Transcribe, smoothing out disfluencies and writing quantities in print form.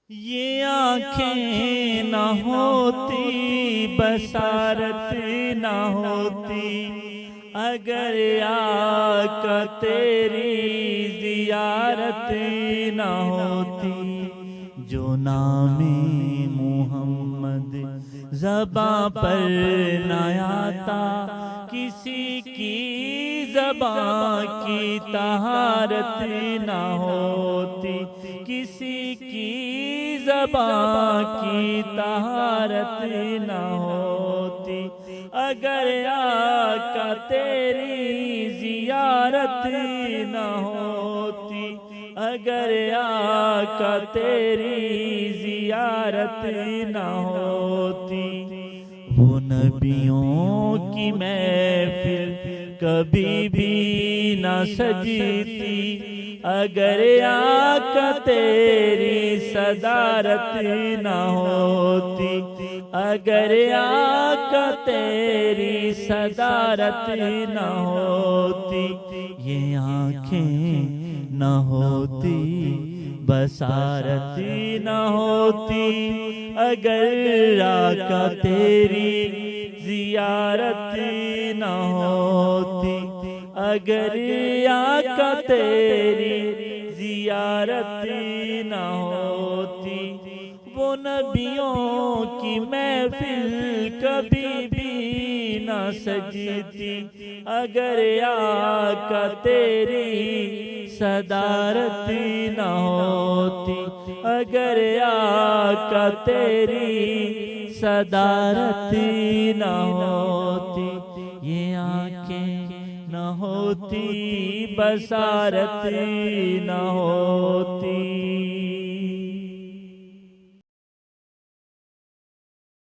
یہ آنکھیں نہ ہوتی بصارت نہ ہوتی اگر آقا تیری زیارت نہ ہوتی۔ جو نام محمد زباں پر نہ آتا کسی کی زباں کی طہارت نہ ہوتی، کسی کی زباں کی طہارت نہ ہوتی اگر آقا تیری زیارت نہ ہوتی، اگر آقا تیری زیارت نہ ہوتی۔ وہ نبیوں کی محفل کبھی بھی نہ سجتی اگر آقا تیری صدارت نہ ہوتی، اگر آقا تیری صدارت نہ ہوتی۔ یہ آنکھیں نہ ہوتی بصارت نہ ہوتی اگر آقا تیری زیارت نہ ہوتی، اگر آقا تیری زیارت نہ ہوتی۔ وہ نبیوں کی محفل کبھی بھی نہ سجتی اگر آقا تیری صدارت نہ ہوتی، اگر آقا تیری صدارت نہ ہوتی۔ یہ آنکھیں نہ ہوتی بصارت نہ ہوتی۔